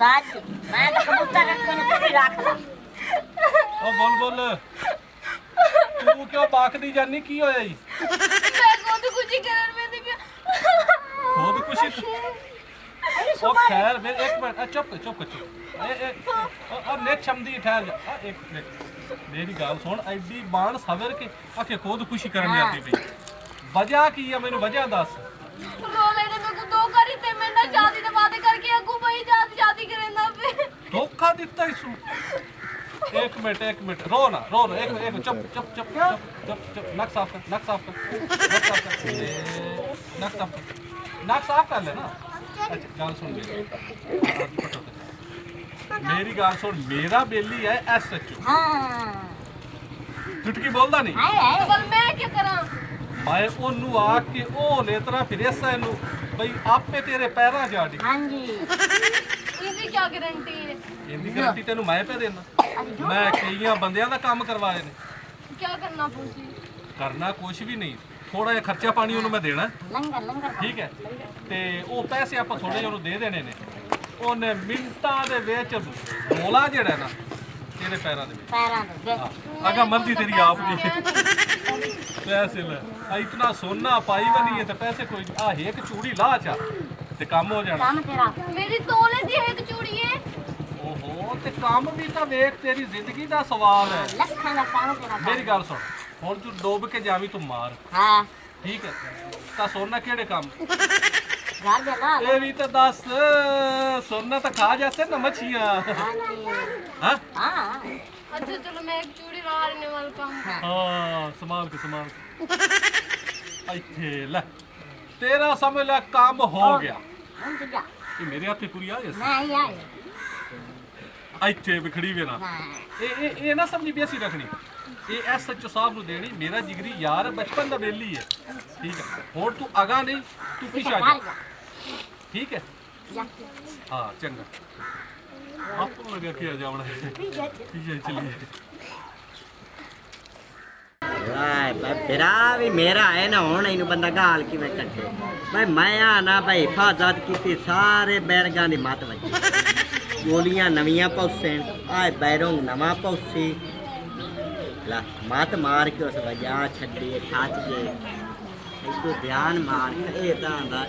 उस्ताद जी मैं तो कबूतर रखने को भी रख ला ओ बोल बोल तू क्यों बाकदी जानी की होया जी मैं खुदकुशी करन में दी खुद खुशी ओ खैर फिर एक मिनट चुप और नेक छमदी ठहर जा एक मिनट मेरी गल सुन एडी बाण सवर के आखे खुद खुशी करन जाती पई वजह की है मैनू वजह दस रोले ने मेरे को दो करी ते मैं ना शादी दे वादे करके अगू भाई शादी करेंदा पे धोखा दिता इसू एक मिनट रो ना रो एक चुप नक साफ कर नक साफ कर ले ना अच्छा गल सुन मेरी गल सुन मेरा बेली है SHO हां चुटकी बोलदा नहीं पर मैं क्या करा मैं ओनू आके ओ लेतरा फिर ऐसा इनू भाई आपे तेरे पैरां जाड़ी हां जी इसकी क्या गारंटी है इंदी गारंटी तेनू मैं पे देना मैं कईयां बंदियां दा काम करवाए ने क्या करना पूछी करना कुछ भी नहीं थोड़ा जिहा खर्चा पानी ओनू मैं देना लंगर ठीक है ते ओ पैसे आपां थोड़े जिहे ओनू दे देने ने ओने मिंटां दे विच बोला जेड़ा ना तेरे पैरां दे पैरां दे अगर मर्जी तेरी आप की पैसे ले इतना सोना पाई बनी है तो पैसे कोई आ एक चूड़ी ला चा ते काम हो जाना काम तेरा मेरी तोले दी एक चूड़ी है ओहो ते काम भी तो वेख तेरी जिंदगी दा सवाल है लखां दा काम तेरा मेरी गल सुन हुण तू डूब के जावी तू मार हां ठीक है ता सोना केड़े काम घर दे ना ए भी तो दस सोना तो खा जाते ना मछियां हां जी हां हां अच्छा चलो मैं एक चूड़ी ला लेने वाला काम हां संभाल के इत्थे ले तेरा समझ ले काम हो गया हम तो जा ये मेरे हाथे पूरी आ जैसे नहीं आए ਇੱਥੇ ਵਿਖੜੀ ਵੇ ਨਾ हां ਇਹ ਨਾ ਸਮਝੀ ਵੀ ਅਸੀਂ ਰੱਖਣੀ ਇਹ SHO ਸਾਹਿਬ ਨੂੰ ਦੇਣੀ ਮੇਰਾ ਜਿਗਰੀ ਯਾਰ ਬਚਪਨ ਦਾ ਬੇਲੀ ਹੈ ਠੀਕ ਹੈ ਹੁਣ ਤੂੰ ਅਗਾ ਨਹੀਂ ਤੂੰ ਪਿਛਾ ਜਾ ਠੀਕ ਹੈ जा ਹਾਂ ਚੰਗਾ ਆਪਾਂ ਨੂੰ ਲੱਗਿਆ ਕਿ ਆ ਜਾਵਣਾ ਠੀਕ ਹੈ ਚਲਿਏ ਵਾਹ ਬੇਰਾ ਵੀ ਮੇਰਾ ਹੈ ਨਾ ਹੁਣ ਇਹਨੂੰ ਬੰਦਾ ਗਾਲ ਕਿਵੇਂ ਕੱਢੇ ਮੈਂ ਆ ਨਾ ਭਾਈ ਹਿਫਾਜ਼ਤ ਕੀਤੀ ਸਾਰੇ ਬੈਰਗਾਂ ਦੀ ਮੱਤ ਵੱਜੀ ਗੋਲੀਆਂ ਨਵੀਆਂ ਪੌਸਣ ਆਏ ਬੈਰੋਂ ਨਵਾਂ ਪੌਸੀ ਲਾ ਮੱਤ ਮਾਰ ਕੇ ਉਸ ਵਜਾ ਛੱਡੀ ਠਾਚ ਜੇ ਇੱਕੋ ਧਿਆਨ ਮਾਰ ਇਹ ਤਾਂ ਦਾ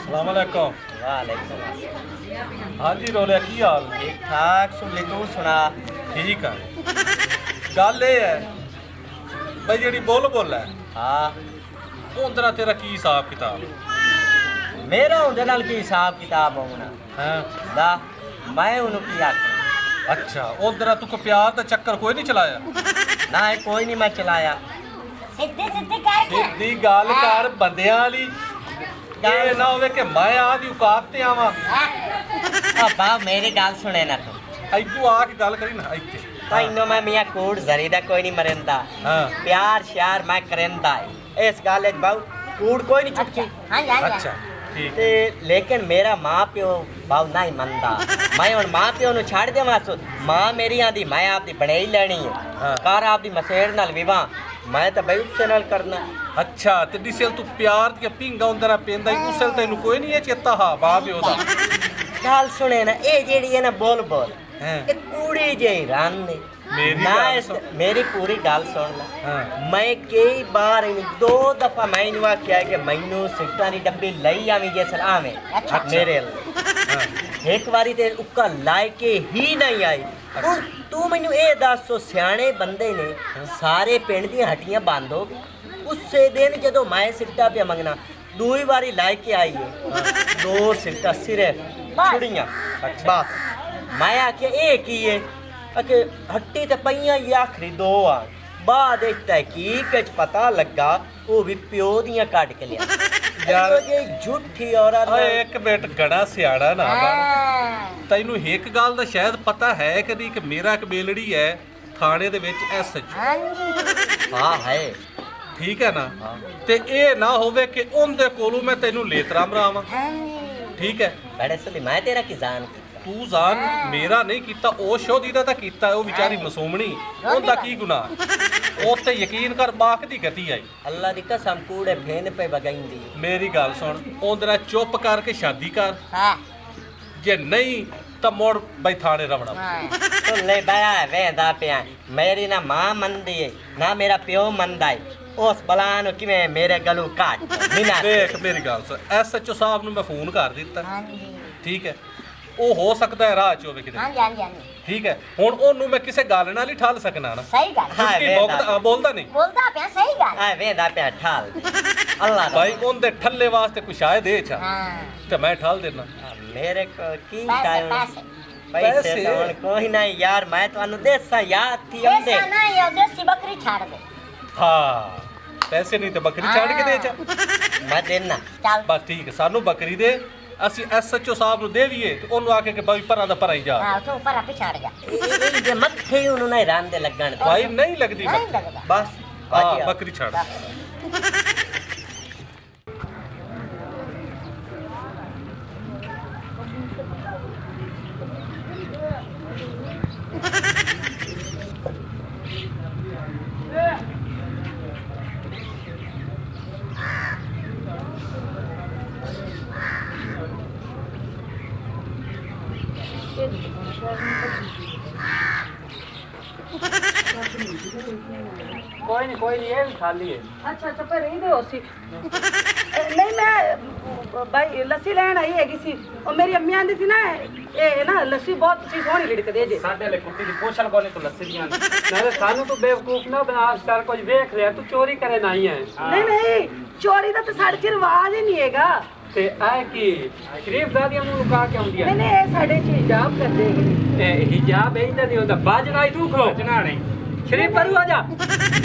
ਸਲਾਮ ਅਲੈਕੁਮ ਵਾਲੇਕੁਮ ਹਾਂਜੀ ਰੋਲਿਆ ਕੀ ਹਾਲ ਠੀਕ ਠਾਕ ਸੁਣੀ ਤੂੰ ਸੁਣਾ ਠੀਕ ਆ ਗੱਲ ਇਹ ਹੈ ਬਈ ਜਿਹੜੀ ਬੁੱਲ ਹੈ ਹਾਂ ਉਹਦਾ ਤੇਰਾ ਕੀ ਹਿਸਾਬ ਕਿਤਾਬ ਮੇਰਾ ਉਹਦੇ ਨਾਲ ਕੀ ਹਿਸਾਬ ਕਿਤਾਬ ਹੋਣਾ ਹੈ ਦਾ ਮੈਂ ਉਹਨੂੰ ਕੀ ਆਖਣਾ ਅੱਛਾ ਉਧਰ ਤੂੰ ਕੋ ਪਿਆਰ ਦਾ ਚੱਕਰ ਕੋਈ ਨਹੀਂ ਚਲਾਇਆ ਨਾ ਇਹ ਕੋਈ ਨਹੀਂ ਮੈਂ ਚਲਾਇਆ सीधे सीधे करके ਸਿੱਧੀ ਗੱਲ ਕਰ ਬੰਦਿਆਂ ਵਾਲੀ ਇਹ ਨਾ ਹੋਵੇ ਕਿ ਮੈਂ ਆ ਦੀ ਔਕਾਤ ਤੇ ਆਵਾਂ ਆ ਬਾ ਮੇਰੀ ਗੱਲ ਸੁਣੇ ਨਾ ਤੂੰ ਇੱਥੋਂ ਆ ਕੇ ਗੱਲ ਕਰੀ ਨਾ ਇੱਥੇ ਤੈਨੂੰ ਮੈਂ ਮੀਆਂ ਕੋੜ ਜ਼ਰੀ ਦਾ ਕੋਈ ਨਹੀਂ ਮਰਿੰਦਾ ਹਾਂ ਪਿਆਰ ਸ਼ਿਆਰ ਮੈਂ ਕਰਿੰਦਾ ਇਸ ਗੱਲ ਵਿੱਚ ਬਾਉ ਕੂੜ ਕੋਈ ਨਹੀਂ ਚੁੱਕੀ हां जा ਅੱਛਾ ਠੀਕ ਤੇ ਲੇਕਿਨ ਮੇਰਾ ਮਾਂ ਪਿਓ ਬਾਉ ਨਹੀਂ ਮੰਨਦਾ ਮੈਂ ਹੁਣ ਮਾਂ ਪਿਓ ਨੂੰ ਛੱਡ ਦੇਵਾਂ ਸੋ ਮਾਂ ਮੇਰੀ ਆਂਦੀ ਮੈਂ ਆਪਦੀ ਬਣਾਈ ਲੈਣੀ ਹੈ ਹਾਂ। ਘਰ ਆਪਦੀ ਮਸੇੜ ਨਾਲ ਵਿਵਾਹ ਮੈਂ ਤਾਂ ਬਈ ਉਸੇ ਨਾਲ ਕਰਨਾ ਅੱਛਾ ਤੇ ਦਿਸਲ ਤੂੰ ਪਿਆਰ ਦੀਆਂ ਪਿੰਗਾ ਉਂਦਰਾ ਪੈਂਦਾ ਉਸਲ ਤੈਨੂੰ ਕੋਈ ਨਹੀਂ ਇਹ ਚੇਤਾ ਹਾਂ ਬਾਪ ਪਿਓ ਦਾ ਗੱਲ ਸੁਣੇ ਨਾ ਇਹ ਜਿਹੜੀ ਹੈ ਨਾ ਬੋਲ ਹਾਂ ਇਹ ਕੂੜੀ ਜਿਹੀ ਰਨ ਨੇ ਮੇਰੀ ਨਾ ਗੱਲ ਇਸ- ਸੁਣ। ਮੇਰੀ ਪੂਰੀ ਗੱਲ ਸੁਣ ਲੈ ਹਾਂ ਮੈਂ ਕਈ ਵਾਰ ਇਹਨੂੰ 2 ਦਫਾ ਮੈਨੂੰ ਆਖਿਆ ਕਿ ਮੈਨੂੰ ਸਿਗਰਟਾਂ ਦੀ ਡੱਬੀ ਲਈ ਆਵੀਂ ਜੇ ਸਲਾਵੇਂ ਮੇਰੇ ਵੱਲ। ਹਾਂ ਇੱਕ ਵਾਰੀ ਤੇ ਉੱਕਾ ਲਾਇ ਕੇ ਹੀ ਨਹੀਂ ਆਈ ਹੁਣ ਤੂੰ ਮੈਨੂੰ ਇਹ ਦੱਸ ਸੋ ਸਿਆਣੇ ਬੰਦੇ ਨੇ ਸਾਰੇ ਪਿੰਡ ਦੀਆਂ ਹੱਟੀਆਂ ਬੰਦ ਹੋ ਗਈ ਉਸੇ ਦਿਨ ਜਦੋਂ ਮੈਂ ਸਿਗਰਟਾਂ ਪਿਆ ਮੰਗਣਾ ਦੂਈ ਵਾਰੀ ਲਾਇ ਕੇ ਆਈ ਹੈ 2 ਸਿਗਰਟਾਂ ਸਿਰਫ ਛੁੜੀਆਂ ਬਸ ਮੈਂ ਆਖਿਆ ਇਹ ਕੀ ਹੈ ਕਿ ਹੱਟੀ ਤੇ ਪਈਆਂ ਹੀ ਆਖਰੀ 2 ਆ ਬਾਅਦ ਇੱਕ ਤਹਿਕੀਕ ਵਿੱਚ ਪਤਾ ਲੱਗਾ ਉਹ ਵੀ ਪਿਓ ਦੀਆਂ ਕੱਢ ਕੇ ਲਿਆ ਯਾਰ ਜੇ ਝੂਠੀ ਔਰਤ ਓਏ ਇੱਕ ਮਿੰਟ ਗੜਾ ਸਿਆਣਾ ਨਾ ਬਣ हां ਤੈਨੂੰ ਇੱਕ ਗੱਲ ਦਾ ਸ਼ਾਇਦ ਪਤਾ ਹੈ ਕਿ ਨਹੀਂ ਕਿ ਮੇਰਾ ਇੱਕ ਬੇਲੜੀ ਹੈ ਥਾਣੇ ਦੇ ਵਿੱਚ SHO हां जी ਹਾਂ ਹੈ ਠੀਕ ਹੈ ਨਾ ਤੇ ਇਹ ਨਾ ਹੋਵੇ ਕਿ ਉਹਦੇ ਕੋਲੋਂ ਮੈਂ ਤੈਨੂੰ ਲੇਤਰਾ ਮਰਾਵਾਂ हां जी ਠੀਕ ਹੈ ਬੜੇ ਸਲੀ ਮੈਂ ਤੇਰਾ ਕੀ ਜਾਣ ਤੂੰ ਜਾਨ ਮੇਰਾ ਨਹੀਂ ਕੀਤਾ ਉਹ ਸ਼ੋਦੀ ਦਾ ਤਾਂ ਕੀਤਾ ਉਹ ਵਿਚਾਰੀ ਮਾਸੂਮਣੀ ਉਹਦਾ ਕੀ ਗੁਨਾਹ ਉਹ ਤੇ ਯਕੀਨ ਕਰ ਬਾਖ ਦੀ ਗਤੀ ਆਈ ਅੱਲਾ ਦੀ ਕਸਮ ਕੂੜੇ ਫੇਨ ਪੇ ਵਗਾਈਂਦੀ ਮੇਰੀ ਗੱਲ ਸੁਣ ਉਹਦੇ ਨਾਲ ਚੁੱਪ ਕਰਕੇ ਸ਼ਾਦੀ ਕਰ हां ਜੇ ਨਹੀਂ ਤਾਂ ਮੋੜ ਬਈ ਥਾਣੇ ਰਵਣਾ ਤੂੰ ਲੈ ਬਾਇਆ ਵੇਂਦਾ ਪਿਆ ਮੇਰੀ ਨਾ ਮਾਂ ਮੰਨਦੀ ਏ ਨਾ ਮੇਰਾ ਪਿਓ ਮੰਨਦਾ ਏ ਉਸ ਬਲਾ ਨੂੰ ਕਿਵੇਂ ਮੇਰੇ ਗਲੋਂ ਕੱਟ ਬਿਨਾਂ ਦੇਖ ਮੇਰੀ ਗੱਲ ਸੁਣ ਐਸਐਚਓ ਸਾਹਿਬ ਨੂੰ ਮੈਂ ਫੋਨ ਕਰ ਦਿੱਤਾ ਹਾਂਜੀ ਠੀਕ ਹੈ ਉਹ ਹੋ ਸਕਦਾ ਹੈ ਰਾਹ ਚ ਹੋਵੇ ਕਿਤੇ ਹਾਂਜੀ ਹਾਂਜੀ ਹਾਂਜੀ ਠੀਕ ਹੈ ਹੁਣ ਉਹਨੂੰ ਮੈਂ ਕਿਸੇ ਗੱਲ ਨਾਲ ਹੀ ਠਾਲ ਸਕਣਾ ਨਾ ਸਹੀ ਗੱਲ ਹਾਂ, ਕਿਉਂਕਿ ਬੋਲਦਾ ਨਹੀਂ ਬੋਲਦਾ ਪਿਆ ਸਹੀ ਗੱਲ ਆ ਵੇਂਦਾ ਪਿਆ ਠਾਲ ਅੱਲਾ ਦਾ ਭਾਈ ਉਹਦੇ ਠੱਲੇ ਵਾਸਤੇ ਕੁਛ ਆਏ ਦੇ ਚਾ ਹਾਂ ਤੇ ਮੈਂ ਠਾਲ ਦੇਣਾ ਮੇਰੇ ਕੋ ਕੀ ਪੈਸੇ ਟਾਈਮ ਪੈਸੇ ਪੈਸੇ ਤਾਂ ਹੁਣ ਕੋਈ ਨਹੀਂ ਯਾਰ ਮੈਂ ਤੁਹਾਨੂੰ ਦੇਸਾਂ ਯਾਦ ਥੀ ਆਉਂਦੇ ਪੈਸਾ ਨਾ ਇਹ ਦੇਸੀ ਬੱਕਰੀ ਛੱਡ ਦੇ ਹਾਂ ਪੈਸੇ ਨਹੀਂ ਤੇ ਬੱਕਰੀ ਛੱਡ ਕੇ ਦੇ ਚਾ ਮੈਂ ਦੇਣਾ ਚੱਲ ਬਸ ਠੀਕ ਹੈ ਸਾਨੂੰ ਬੱਕਰੀ ਦੇ ਅਸੀਂ ਐਸਐਚਓ ਸਾਹਿਬ ਨੂੰ ਦੇਵੀਏ ਤੇ ਉਹਨੂੰ ਆ ਕੇ ਕਿ ਭਾਈ ਪਰਾਂ ਦਾ ਪਰਾਂ ਹੀ ਜਾ ਹਾਂ ਤੂੰ ਪਰ ਆਪੇ ਛੱਡ ਜਾ ਇਹ ਜੇ ਮੱਥੇ ਉਹਨੂੰ ਨਹੀਂ ਰੰਦੇ ਲੱਗਣ ਭਾਈ ਨਹੀਂ ਲੱਗਦੀ ਨਹੀਂ ਬੱਕਰੀ। ਲੱਗਦਾ ਬਸ ਹਾਂ ਬਾਕੀ ਬੱਕਰੀ ਛੱਡ ਕੋਈ ਨਹੀਂ ਇਹ ਵੀ ਖਾਲੀ ਹੈ ਅੱਛਾ ਪਰ ਇਹਦੇ ਹੋਸੀ ਨਹੀਂ ਮੈਂ ਭਾਈ ਲੱਸੀ ਲੈਣ ਆਈ ਹੈਗੀ ਸੀ ਉਹ ਮੇਰੀ ਅੰਮੀ ਆਂਦੀ ਸੀ ਨਾ ਇਹ ਨਾ ਲੱਸੀ ਬਹੁਤ ਸੀ ਸੋਹਣੀ ਲਿੜਕਦੇ ਜੇ ਸਾਡੇ ਲਈ ਕੁੱਤੀ ਦੀ ਪੋਛਲ ਕੋਨੇ ਤੋਂ ਲੱਸੀ ਦੀਆਂ ਨਾਲੇ ਸਾਨੂੰ ਤੂੰ ਬੇਵਕੂਫ ਨਾ ਬਣਾ ਸਾਰ ਕੁਝ ਵੇਖ ਲਿਆ ਤੂੰ ਚੋਰੀ ਕਰੇ ਨਹੀਂ ਹੈ ਨਹੀਂ ਨਹੀਂ ਚੋਰੀ ਦਾ ਤਾਂ ਸਾਡੇ ਚ ਰਿਵਾਜ ਹੀ ਨਹੀਂ ਹੈਗਾ ਤੇ ਆ ਕੀ ਸ਼ਰੀਫ ਦਾਦੀਆਂ ਨੂੰ ਲੁਕਾ ਕੇ ਆਉਂਦੀਆਂ ਨਹੀਂ ਨਹੀਂ ਇਹ ਸਾਡੇ ਚ ਹਿਜਾਬ ਕਰਦੇ ਹੈਗੇ ਤੇ ਹਿਜਾਬ ਇਹਦਾ ਨਹੀਂ ਹੁੰਦਾ ਬਾਜਣਾ ਹੀ ਤੂੰ ਖੋਚਣਾ ਨਹੀਂ ਸ਼ਰੀਫ ਪਰੂ ਆ ਜਾ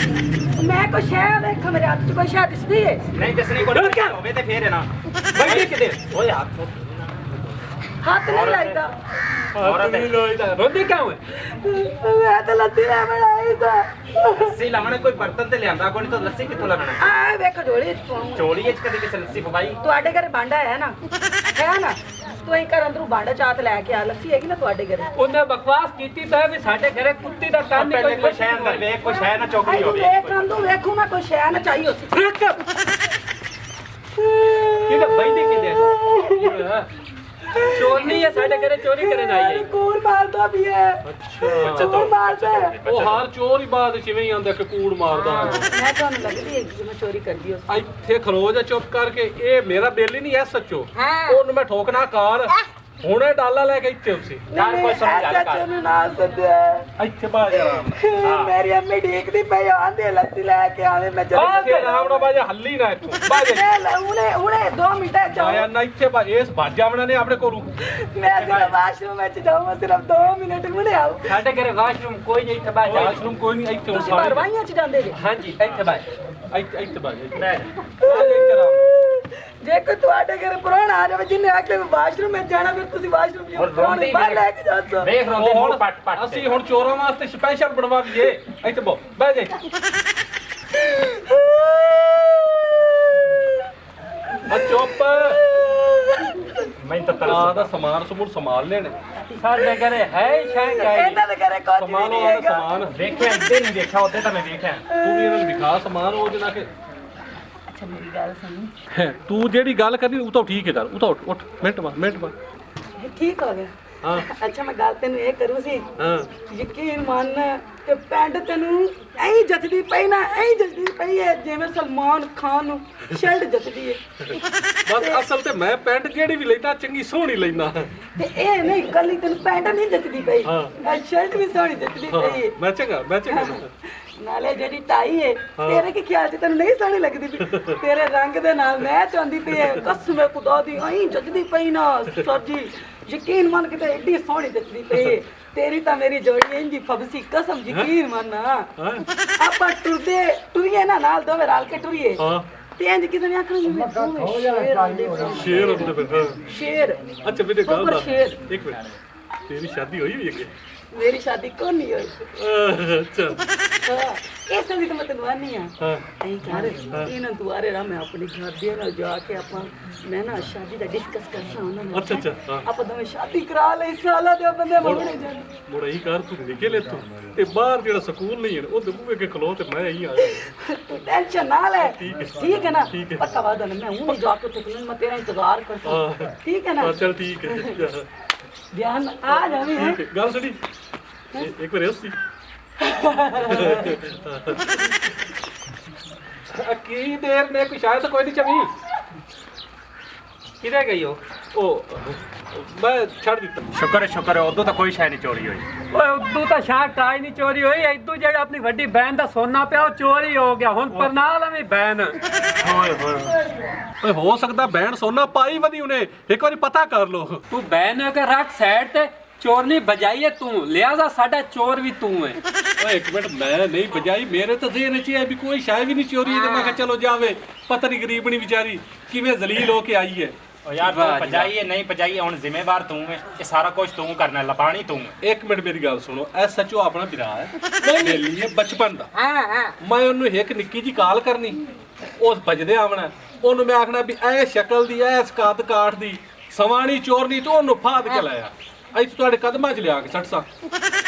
ਮੈਂ ਕੋਈ ਸ਼ਹਿ ਵੇਖ ਮੇਰੇ ਹੱਥ ਚ ਕੋਈ ਸ਼ਹਿ ਦਿਸਦੀ ਏ ਨਹੀਂ ਦੱਸਣੀ ਕੋਈ ਹੋਵੇ ਤੇ ਫੇਰ ਨਾ ਬੈਠੀ ਕਿਤੇ ਓਏ ਹੱਥ ਹੱਥ ਨਹੀਂ ਲਾਈਦਾ ਔਰਤ ਨਹੀਂ ਲੋਈਦਾ ਰੋਂਦੀ ਕਿਉਂ ਹੈ ਮੈਂ ਤਾਂ ਲੱਤੀ ਲੈ ਬਣਾਈ ਤਾਂ ਲੱਸੀ ਲਾਉਣੇ ਕੋਈ ਬਰਤਨ ਤੇ ਲਿਆਂਦਾ ਕੋਈ ਨਹੀਂ ਤਾਂ ਲੱਸੀ ਕਿੱਥੋਂ ਲਾਉਣਾ ਆ ਵੇਖ ਝੋਲੀ ਚ ਪਾਉਂ ਚੋਲੀ ਵਿੱਚ ਕਦੇ ਕਿਸੇ ਲੱਸੀ ਪਵਾਈ ਤੁਹਾਡੇ ਘਰੇ ਭਾਂਡਾ ਹੈ ਨਾ ਤੂੰ ਹੀ ਘਰ ਅੰਦਰੋਂ ਭਾਂਡਾ ਚਾਤ ਲੈ ਕੇ ਆ ਲੱਸੀ ਹੈਗੀ ਨਾ ਤੁਹਾਡੇ ਘਰੇ ਉਹਨੇ ਬਕਵਾਸ ਕੀਤੀ ਤਾਂ ਵੀ ਸਾਡੇ ਘਰੇ ਕੁੱਤੀ ਦਾ ਕੰਨ ਪਹਿਲੇ ਕੋਈ ਸ਼ੈ ਅੰਦਰ ਵੇਖ ਕੋਈ ਸ਼ੈ ਨਾ ਚੌਕੜੀ ਤੂੰ ਹੋਵੇ ਵੇਖ ਅੰਦੂ ਵੇਖੂ ਮੈਂ ਕੋਈ ਸ਼ੈ ਨਾ ਚਾਹੀਓ ਸੀ ਕਿਹਦਾ ਬੈਠੀ ਕਿਤੇ ਚੋਰਨੀ ਹੈ ਸਾਡੇ ਘਰੇ ਚੋਰੀ ਕਰਨ ਆਈ ਹੈ ਕੂੜ ਮਾਰਦਾ ਵੀ ਹੈ ਅੱਛਾ ਕੂੜ ਮਾਰਦਾ ਹੈ। ਉਹ ਹਰ ਚੋਰ ਹੀ ਬਾਅਦ ਕਿਵੇਂ ਹੀ ਆਂਦਾ ਕਿ ਕੂੜ ਮਾਰਦਾ ਮੈਂ ਤੁਹਾਨੂੰ ਲੱਗਦੀ ਹੈ ਕਿ ਮੈਂ ਚੋਰੀ ਕਰਦੀ ਹਾਂ ਇੱਥੇ ਖਲੋ ਜਾ ਚੁੱਪ ਕਰਕੇ ਇਹ ਮੇਰਾ ਬਿੱਲ ਹੀ ਨਹੀਂ ਐਸਐਚਓ ਹਾਂ ਉਹਨੂੰ ਮੈਂ ਠੋਕਣਾ ਕਾਰ ਹੁਣੇ ਡਾਲਾ ਲੈ ਕੇ ਇੱਥੇ ਉਸੇ ਯਾਰ ਕੋਈ ਸਮਝਾ ਲੈ ਕਰ ਨੂੰ ਨਾ ਸੱਦਿਆ ਇੱਥੇ ਬਾਜ ਆਰਾਮ ਮੇਰੀ ਅੰਮੀ ਢੀਕਦੀ ਪਈ ਆਂਦੇ ਲੱਸੀ ਲੈ ਕੇ ਆਵੇ ਮੈਂ ਇੱਥੇ ਆਰਾਮ ਨਾਲ ਬਾਜ ਹੱਲੀ ਨਾ ਇੱਥੋਂ ਬਾਜ ਹੁਣੇ 2 ਮਿੰਟਾਂ ਚ ਆਇਆ ਨਾ ਇੱਥੇ ਬਾ ਇਸ ਬਾਜਾਵਣਾ ਨੇ ਆਪਣੇ ਕੋਲੋਂ ਮੈਂ ਸਿਰਫ ਵਾਸ਼ਰੂਮ ਵਿੱਚ ਜਾਵਾਂ ਸਿਰਫ 2 ਮਿੰਟ ਹੁਣੇ ਆਓ ਸਾਡੇ ਘਰੇ ਵਾਸ਼ਰੂਮ ਕੋਈ ਨਹੀਂ ਇੱਥੇ ਬਾਹਰ ਵਾਸ਼ਰੂਮ ਕੋਈ ਨਹੀਂ ਇੱਥੇ ਤੁਸੀਂ ਭਰਵਾਈਆਂ ਚ ਜਾਂਦੇ ਜੇ ਹਾਂਜੀ ਇੱਥੇ ਬਾਹਰ ਇੱਥੇ ਬਾਜ ਇੱਥੇ ਬਹਿ ਆਰਾਮ ਜੇ ਕੋਈ ਤੁਹਾਡੇ ਘਰੇ ਪ੍ਰਾਹੁਣਾ ਆ ਜਾਵੇ ਜਿੰਨੇ ਆਖੇ ਵਾਸ਼ਰੂਮ ਵਿੱਚ ਜਾਣਾ ਫਿਰ ਤੁਸੀਂ ਵਾਸ਼ਰੂਮ ਹੋਰ ਰੋਂਦੀ ਬਾਹਰ ਲੈ ਕੇ ਜਾਓ ਵੇਖ ਰੋਂਦੇ ਹੁਣ ਮੂੰਹ ਪੱਟ ਪੱਟ ਅਸੀਂ ਹੁਣ ਚੋਰਾਂ ਵਾਸਤੇ ਸਪੈਸ਼ਲ ਬਣਵਾ ਕੇ ਇੱਥੇ ਬੋ ਬਹਿ ਜਾ ਚੁੱਪ ਮੈਂ ਤਾਂ ਆ ਦਾ ਸਮਾਨ ਸਮੂਨ ਸੰਭਾਲ ਲੈਣੇ ਸਾਡੇ ਘਰੇ ਹੈ ਸ਼ਾਇਦ ਆਈ ਇਹਨਾਂ ਦੇ ਘਰੇ ਕੁਝ ਵੀ ਸਮਾਨ ਨਹੀਂ ਉਹਦਾ ਹੈਗਾ ਸਮਾਨ ਵੇਖਿਆ ਇੱਥੇ ਨਹੀਂ ਦੇਖਿਆ ਉੱਥੇ ਤਾਂ ਮੈਂ ਵੇਖਿਆ ਤੂੰ ਵੀ ਇਹਨਾਂ ਨੂੰ ਦਿਖਾ ਸਮਾਨ ਉਹ ਜਨਾ ਕਿ ਅੱਛਾ ਮੇਰੀ ਗੱਲ ਸੁਣੀ ਤੂੰ ਜਿਹੜੀ ਗੱਲ ਕਰਨੀ ਉਹ ਤਾਂ ਠੀਕ ਹੈ ਕਰ ਉਹ ਤਾਂ ਉੱਠ ਮਿੰਟ ਬਾਅਦ ਠੀਕ ਹੋ ਗਿਆ ਹਾਂ ਅੱਛਾ ਮੈਂ ਗੱਲ ਤੈਨੂੰ ਇਹ ਕਰੂ ਸੀ ਹਾਂ ਯਕੀਨ ਮੰਨ ਕਿ ਪੈਂਟ ਤੈਨੂੰ ਐਂ ਜੱਜਦੀ ਪਈ ਨਾ ਐਂ ਜੱਜਦੀ ਪਈ ਹੈ ਜਿਵੇਂ ਸਲਮਾਨ ਖਾਨ ਨੂੰ ਸ਼ਰਟ ਜੱਜਦੀ ਹੈ ਬਸ ਅਸਲ ਤੇ ਮੈਂ ਪੈਂਟ ਜਿਹੜੀ ਵੀ ਲੈਣਾ ਚੰਗੀ ਸੋਹਣੀ ਲੈਣਾ ਤੇ ਇਹ ਨਹੀਂ ਕੱਲੀ ਤੈਨੂੰ ਪੈਂਟ ਨਹੀਂ ਜੱਜਦੀ ਪਈ ਹਾਂ। ਸ਼ਰਟ ਵੀ ਸੋਹਣੀ ਜੱਜਦੀ ਪਈ ਹੈ ਮੈਂ ਚੰਗਾ ਨਾਲੇ ਜਿਹੜੀ ਟਾਈ ਹੈ ਤੇਰੇ ਕੀ ਖਿਆਲ ਚ ਤੈਨੂੰ ਨਹੀਂ ਸੋਹਣੀ ਲੱਗਦੀ ਪਈ ਤੇਰੇ ਰੰਗ ਦੇ ਨਾਲ ਮੈਚ ਆਉਂਦੀ ਪਈ ਹੈ ਕਸਮੇ ਖੁਦਾ ਦੀ ਐਂ ਜੱਜਦੀ ਪਈ ਨਾ ਸਰ ਜੀ ਯਕੀਨ ਮੰਨ ਕੇ ਤੇ ਏਡੀ ਸੋਹਣੀ ਜੱਜਦੀ ਪਈ ਹੈ ਤੇਰੀ ਤਾਂ ਮੇਰੀ ਜੋੜੀ ਇੰਜੀ ਫਬਸੀ ਕਸਮ ਯਕੀਨ ਮੰਨ ਆਪਾਂ ਟੁਰੀਏ ਨਾ ਨਾਲ ਦੋਵੇਂ ਰਲ ਕੇ ਟੁਰੀਏ ਹਾਂ ਤੇ ਇੰਜ ਕਿਸੇ ਨੇ ਆਖਣਾ ਜਿਵੇਂ ਦੋਵੇਂ ਸ਼ੇਰ ਆਉਂਦੇ ਪਏ। ਸ਼ੇਰ ਹੁੰਦੇ ਫਿਰ ਸ਼ੇਰ ਅੱਛਾ ਮੇਰੇ ਗੱਲ ਉੱਪਰ ਦਾ ਸ਼ੇਰ। ਇੱਕ ਮਿੰਟ ਤੇਰੀ ਸ਼ਾਦੀ ਹੋਈ ਵੀ ਅੱਗੇ ਮੇਰੀ ਸ਼ਾਦੀ ਕੋਈ ਨਹੀਂ ਹੋਈ ਅੱਛਾ ਹਾਂ, ਇਸ ਲਈ ਤਾਂ ਮੈਂ ਤੈਨੂੰ ਆਨੀ ਆ ਹਾਂ ਐਂ ਕਰ ਇਹਨਾਂ ਦੁਆਰੇ ਰਾ ਮੈਂ ਆਪਣੇ ਘਰ ਦੇ ਨਾਲ ਜਾ ਕੇ ਆਪਾਂ ਮੈਂ ਨਾ ਸ਼ਾਦੀ ਦਾ ਡਿਸਕਸ ਕਰਸਾਂ ਉਹਨਾਂ ਨਾਲ ਅੱਛਾ ਹਾਂ ਆਪਾਂ ਦੋਵੇਂ ਸ਼ਾਦੀ ਕਰਾ ਲਈ ਸਾਲਾ ਦੇ ਬੰਦੇ ਮੰਗਣੇ ਜਾਣ ਮੁੜਾ ਹੀ ਕਰ ਤੂੰ ਨਿਕਲੇ ਤੂੰ ਤੇ ਬਾਹਰ ਜਿਹੜਾ ਸਕੂਲ ਨਹੀਂ ਹੈ ਉਹਦੇ ਮੂਹੇ ਕੇ ਖਲੋ ਤੇ ਮੈਂ ਹੀ ਆ ਜਾ ਤੂੰ ਟੈਨਸ਼ਨ ਨਾ ਲੈ ਠੀਕ ਹੈ ਨਾ ਠੀਕ ਹੈ। ਪੱਕਾ ਵਾਦਾ ਨਾ ਮੈਂ ਹੁਣ ਜਾ ਕੇ ਟਿਕਣ ਮੈਂ ਤੇਰਾ ਇੰਤਜ਼ਾਰ ਕਰਸਾਂ ਹਾਂ। ਠੀਕ ਹੈ ਨਾ ਚੱਲ ਠੀਕ ਹੈ ध्यान आ जावी है गल सुनी एक बार हंसी की देर में कुछ शायद कोई नहीं चमी किधर गई हो ओ मैं छड़ दिता शुक्र है उਦੋਂ ਤਾਂ ਕੋਈ ਸ਼ੈ ਨਹੀਂ ਚੋਰੀ ਹੋਈ ਓਏ ਉਦੋਂ ਤਾਂ ਸ਼ਾਹ ਕਾਈ ਨਹੀਂ ਚੋਰੀ ਹੋਈ ਇਦੋਂ ਜਿਹੜਾ ਆਪਣੀ ਵੱਡੀ ਬਹਿਨ ਦਾ ਸੋਨਾ ਪਿਆ ਉਹ ਚੋਰੀ ਹੋ ਗਿਆ ਹੁਣ ਪਰਨਾਲ ਐਵੇਂ ਬਹਿਨ ਓਏ ਹੋ ਸਕਦਾ ਬਹਿਣ ਸੋਨਾ ਪਾਈ ਵਧੀ ਉਹਨੇ ਇੱਕ ਵਾਰੀ ਪਤਾ ਕਰ ਲੋ ਤੂੰ ਬਹਿਨ ਕੇ ਰੱਖ ਸਾਈਡ ਤੇ ਚੋਰਨੀ ਬਜਾਈਏ ਤੂੰ ਲਿਆਜ਼ਾ ਸਾਡਾ ਚੋਰ ਵੀ ਤੂੰ ਹੈ ਓਏ ਇੱਕ ਮਿੰਟ ਮੈਂ ਨਹੀਂ ਬਜਾਈ ਮੇਰੇ ਤਾਂ ਜ਼ੇਨ ਚ ਹੈ ਵੀ ਕੋਈ ਸ਼ਾਇ ਵੀ ਨਹੀਂ ਚੋਰੀ ਤੇ ਮੈਂ ਕਿਹਾ ਚਲੋ ਜਾਵੇ ਪਤਾ ਨਹੀਂ ਗਰੀਬਣੀ ਵਿਚਾਰੀ ਕਿਵੇਂ ਜ਼ਲੀਲ ਹੋ ਕੇ ਆਈ ਹੈ ਓ ਯਾਰ ਤੂੰ ਭਜਾਈਏ ਨਹੀਂ ਭਜਾਈਏ ਹੁਣ ਜ਼ਿੰਮੇਵਾਰ ਤੂੰ ਹੈ ਇਹ ਸਾਰਾ ਕੁਝ ਤੂੰ ਕਰਨਾ ਲਪਾਣੀ ਤੂੰ ਹੈ ਇੱਕ ਮਿੰਟ ਮੇਰੀ ਗੱਲ ਸੁਣੋ ਐਸਐਚਓ ਆਪਣਾ ਵੀਰਾ ਹੈ ਬੇਲੀ ਹੈ ਬਚਪਨ ਦਾ ਹਾਂ ਹਾਂ ਮੈਂ ਉਹਨੂੰ ਇੱਕ ਨਿੱਕੀ ਜੀ ਕਾਲ ਕਰਨੀ ਉਸ ਭਜਦੇ ਆਵਣਾ ਉਹਨੂੰ ਮੈਂ ਆਖਣਾ ਵੀ ਐ ਸ਼ਕਲ ਦੀ ਐ ਸਕਾਤ ਕਾਠ ਦੀ ਸਵਾਣੀ ਚੋਰਨੀ ਤੋਂ ਉਹਨੂੰ ਫਾਦ ਕੇ ਲਾਇਆ ਅੱਜ ਤੁਹਾਡੇ ਕਦਮਾਂ 'ਚ ਲਿਆ ਕੇ ਸੱਟਸਾਂ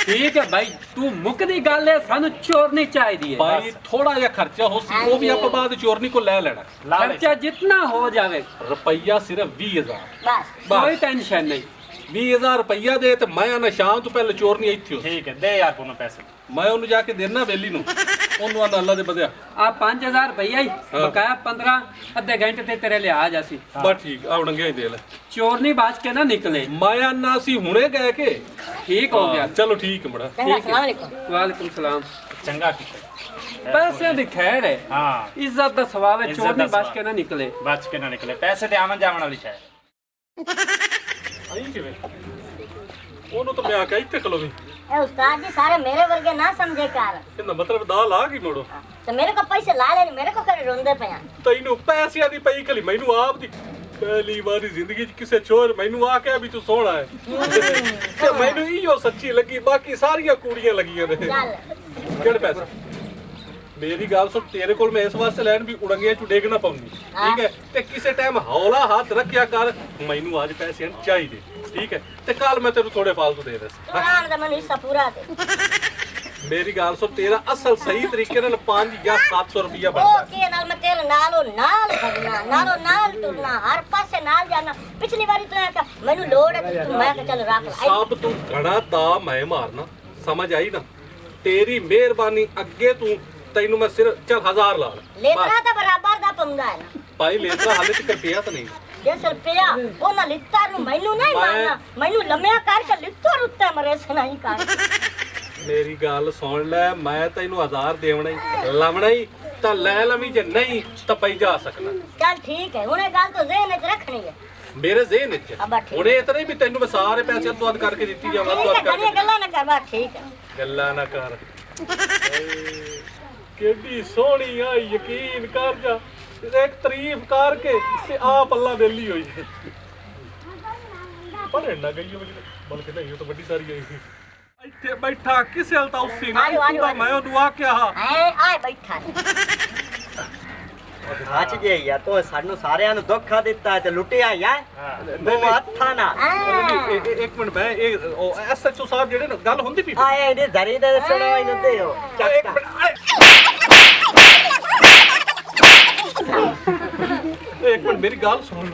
ਠੀਕ ਹੈ ਭਾਈ ਤੂੰ ਮੁੱਕਦੀ ਗੱਲ ਹੈ ਸਾਨੂੰ ਚੋਰਨੀ ਚਾਹੀਦੀ ਹੈ ਭਾਈ ਥੋੜਾ ਜਿਹਾ ਖਰਚਾ ਹੋ ਸੀ ਉਹ ਵੀ ਆਪਾਂ ਬਾਅਦ ਚੋਰਨੀ ਕੋ ਲੈ ਲੈਣਾ ਖਰਚਾ ਜਿੰਨਾ ਹੋ ਜਾਵੇ ਰੁਪਈਆ ਸਿਰਫ 20000 ਬਸ ਕੋਈ ਟੈਨਸ਼ਨ ਨਹੀਂ 20000 ਰੁਪਈਆ ਦੇ ਤੇ ਮੈਂ ਆਣਾ ਸ਼ਾਮ ਤੋਂ ਪਹਿਲੇ ਚੋਰਨੀ ਇੱਥੇ ਹੋ ਠੀਕ ਹੈ ਦੇ ਯਾਰ ਪੁੱਨੂੰ ਪੈਸੇ ਮੈਂ ਉਹਨੂੰ ਜਾ ਕੇ ਦੇਣਾ ਵੇਲੀ ਨੂੰ ਉਹਨੂੰ ਆਂਦਾ ਅੱਲਾ ਦੇ ਬਦਿਆ ਆ 5000 ਭਈਆ ਹੀ ਬਕਾਇਆ 15 ਅੱਧੇ ਘੰਟੇ ਤੇ ਤੇਰੇ ਲਈ ਆ ਜਾਸੀ ਬਸ ਠੀਕ ਆ ਉਣਗਿਆ ਹੀ ਦੇ ਲੈ ਚੋਰਨੀ ਬਾਜ ਕੇ ਨਾ ਨਿਕਲੇ ਮੈਂ ਆਨਾ ਸੀ ਹੁਣੇ ਗਏ ਕੇ ਠੀਕ ਹੋ ਗਿਆ ਚਲੋ ਠੀਕ ਹੈ ਬੜਾ ਚੰਗਾ ਸਲਾਮ ਅਲੈਕੁਮ ਵਾਲੇਕੁਮ ਸਲਾਮ ਚੰਗਾ ਕੀਤਾ ਪੈਸੇ ਦੀ ਖੈਰ ਹੈ ਹਾਂ ਇੱਜ਼ਤ ਦਾ ਸਵਾਲ ਹੈ ਇੱਜ਼ਤ ਚੋਰਨੀ ਦਾ ਬਾਜ ਸਵਾਲ। ਕੇ ਨਾ ਨਿਕਲੇ ਬਚ ਕੇ ਨਾ ਨਿਕਲੇ ਪੈਸੇ ਤੇ ਆਵਣ ਜਾਵਣ ਵਾਲੀ ਸ਼ੈ ਆਈ ਕਿਵੇਂ ਉਹਨੂੰ ਤਾਂ ਮੈਂ ਆ ਕੇ ਇੱਥੇ ਖਲੋਵੀ ਇਹ ਉਸਤਾਦ ਜੀ ਸਾਰੇ ਮੇਰੇ ਵਰਗੇ ਨਾ ਸਮਝੇ ਕਰ ਇਹਦਾ ਮਤਲਬ ਦਾ ਲਾ ਗਈ ਮੋੜੋ ਤੇ ਮੇਰੇ ਕੋ ਪੈਸੇ ਲਾ ਲੈਣ ਮੇਰੇ ਕੋ ਕਰ ਰੋਂਦੇ ਪਿਆ ਤੈਨੂੰ ਪੈਸਿਆਂ ਦੀ ਪਈ ਕਲੀ ਮੈਨੂੰ ਆਪ ਦੀ ਪਹਿਲੀ ਵਾਰੀ ਜ਼ਿੰਦਗੀ 'ਚ ਕਿਸੇ ਚੋਰ ਮੈਨੂੰ ਆ ਕੇ ਵੀ ਤੂੰ ਸੋਹਣਾ ਹੈ ਤੇ ਮੈਨੂੰ ਇਹੋ ਸੱਚੀ ਲੱਗੀ ਬਾਕੀ ਸਾਰੀਆਂ ਕੁੜੀਆਂ ਲੱਗੀਆਂ ਨੇ ਚੱਲ ਕਿਹੜੇ ਪੈਸੇ ਮੇਰੀ ਗੱਲ ਸੁਣ ਤੇਰੇ ਕੋਲ ਮੈਂ ਇਸ ਵਾਸਤੇ ਲੈਣ ਵੀ ਉੜੰਗੇ ਚ ਡੇਗ ਨਾ ਪਾਉਣੀ ਠੀਕ ਹੈ ਤੇ ਕਿਸੇ ਟਾਈਮ ਹੌਲਾ ਹੱਥ ਰੱਖਿਆ ਕਰ ਮੈਨੂੰ ਅੱਜ ਪੈਸੇ ਚਾਹੀਦੇ ਠੀਕ ਹੈ ਤੇ ਕੱਲ ਮੈਂ ਤੈਨੂੰ ਥੋੜੇ ਫਾਲਤੂ ਦੇ ਦੇਸ ਕੁਰਾਨ ਦਾ ਮੈਨੂੰ ਹਿੱਸਾ ਪੂਰਾ ਦੇ ਮੇਰੀ ਗੱਲ ਸੁਣ ਤੇਰਾ ਅਸਲ ਸਹੀ ਤਰੀਕੇ ਨਾਲ 5 ਜਾਂ 700 ਰੁਪਇਆ ਉਹ ਬਣਦਾ ਕੀ ਨਾਲ ਮੈਂ ਤੇਰੇ ਨਾਲ ਭਗਣਾ ਨਾਲ ਤੁਰਨਾ ਹਰ ਪਾਸੇ ਨਾਲ ਜਾਣਾ ਪਿਛਲੀ ਵਾਰੀ ਤੂੰ ਆਇਆ ਮੈਨੂੰ ਲੋੜ ਹੈ ਤੇ ਤੂੰ ਮੈਂ ਕਿਹਾ ਚੱਲ ਰੱਖ ਲੈ ਸਭ ਤੂੰ ਘਣਾ ਦਾ ਮੈਂ ਮਾਰਨਾ ਸਮਝ ਆਈ ਨਾ ਤੇਰੀ ਮਿਹਰਬਾਨੀ ਅੱਗੇ ਤੂੰ ਤੈਨੂੰ ਮੈਂ ਸਿਰ ਚੱਲ 1000 ਲਾ ਲੇਤਰਾ ਤਾਂ ਬਰਾਬਰ ਦਾ ਪੰਗਾ ਹੈ ਨਾ ਭਾਈ ਲੇਤਰਾ ਹਾਲੇ ਤੱਕ ਰੁਪਿਆ ਤਾਂ ਨਹੀਂ ਜੇ ਰੁਪਿਆ ਉਹਨਾਂ ਲਿੱਤਾ ਨੂੰ ਮੈਨੂੰ ਨਹੀਂ ਮਾਰਨਾ ਮੈਨੂੰ ਲੰਮਿਆ ਕਰਕੇ ਲਿੱਤੋ ਉੱਤੇ ਮਰੇ ਸੁਣਾਈ ਕਰ ਮੇਰੀ ਗੱਲ ਸੁਣ ਲੈ ਮੈਂ ਤੈਨੂੰ 1000 ਦੇਵਣਾ ਹੀ ਲਾਵਣਾ ਹੀ ਤਾਂ ਲੈ ਲਵੀਂ ਜੇ ਨਹੀਂ ਤਾਂ ਪਈ ਜਾ ਸਕਣਾ ਚੱਲ ਠੀਕ ਹੈ ਹੁਣ ਇਹ ਗੱਲ ਤਾਂ ਜ਼ਿਹਨ ਵਿੱਚ ਰੱਖਣੀ ਹੈ ਮੇਰੇ ਜ਼ਿਹਨ ਵਿੱਚ ਅਬਾ ਠੀਕ ਹੁਣ ਇਹ ਤਾਂ ਨਹੀਂ ਵੀ ਤੈਨੂੰ ਮੈਂ ਸਾਰੇ ਪੈਸੇ ਤੋਂ ਕਰਕੇ ਦਿੱਤੀ ਜਾਵਾਂ ਠੀਕ ਤੋਂ ਹੈ ਕਰਕੇ ਗੱਲਾਂ ਨਾ ਕਰ ਬਸ ਠੀਕ ਹੈ ਗੱਲਾਂ ਨਾ ਕਰ ਕਿੱਡੀ ਸੋਹਣੀ ਆ ਯਕੀਨ ਕਰ ਜਾ ਇੱਕ ਤਾਰੀਫ ਕਰਕੇ ਤੇ ਆ ਪੱਲਾ ਬੇਲੀ ਹੋਈ ਪਰ ਇੰਨਾ ਗਈ ਉਹ ਬਲਕਿ ਨਹੀਂ ਉਹ ਤਾਂ ਵੱਡੀ ਸਾਰੀ ਹੋਈ ਸੀ ਇੱਥੇ ਬੈਠਾ ਕਿਸੇ ਹਲ ਤਾਂ ਉਸੇ ਨਾਲ ਮੈਂ ਉਹਨੂੰ ਆ ਕਿਹਾ ਆਏ ਬੈਠਾ ਸੱਚ ਜੇ ਯਾਰ ਤੂੰ ਸਾਨੂੰ ਸਾਰਿਆਂ ਨੂੰ ਧੋਖਾ ਦਿੱਤਾ ਤੇ ਲੁੱਟਿਆ ਯਾਰ ਉਹ ਹੱਥਾਂ ਨਾਲ ਇੱਕ ਮਿੰਟ ਮੈਂ ਇਹ ਐਸਐਚਓ ਸਾਹਿਬ ਜਿਹੜੇ ਗੱਲ ਹੁੰਦੀ ਪਈ ਆਏ ਇਹਦੇ ਜ਼ਰੀ ਦੇ ਸੁਣੋ ਇਹਨੂੰ ਦਿਓ ਇੱਕ ਮਿੰਟ ਇੱਕ ਮਿੰਟ ਮੇਰੀ ਗੱਲ ਸੁਣ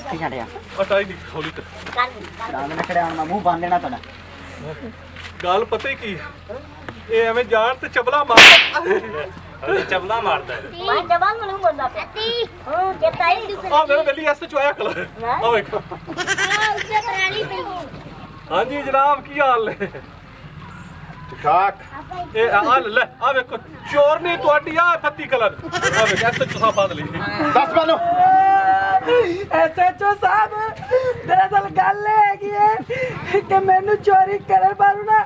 ਕੀ ਛੱਡਿਆ ਅਟਾਈ ਦੀ ਹੌਲੀ ਕਰ ਰਾਮ ਨੇ ਖੜਿਆ ਹੁਣ ਮੂੰਹ ਬੰਨ ਦੇਣਾ ਤੁਹਾਡਾ ਗੱਲ ਪਤਾ ਕੀ ਇਹ ਐਵੇਂ ਜਾਣ ਤੇ ਚਬਲਾ ਮਾਰ ਅਰੇ ਚਬਲਾ ਮਾਰਦਾ ਮੈਂ ਜਵਾਨ ਨੂੰ ਬੋਲਦਾ ਪਿਆ ਹਾਂ ਕਿਤਾਈ ਆ ਮੇਰੇ ਬੇਲੀ ਐਸਐਚਓ ਆਇਆ ਕਲ ਆ ਵੇਖੋ ਉਸੇ ਪੁਰਾਣੀ ਪਈ ਹਾਂਜੀ ਜਨਾਬ ਕੀ ਹਾਲ ਨੇ ਠਾਕ ਇਹ ਆ ਲੈ ਆ ਵੇਖੋ ਚੋਰ ਨੇ ਤੁਹਾਡੀ ਆ ਫੱਤੀ ਕਲਰ ਆ ਵੇਖ ਐਸਐਚਓ ਸਾਹਿਬ ਬਾਦ ਲਈ ਦੱਸ ਮੈਨੂੰ ਐਸਐਚਓ ਸਾਹਿਬ ਦਰਅਸਲ ਗੱਲ ਇਹ ਹੈਗੀ ਹੈ ਕਿ ਮੈਨੂੰ ਚੋਰੀ ਕਰਨ ਵਾਲੂ ਨਾ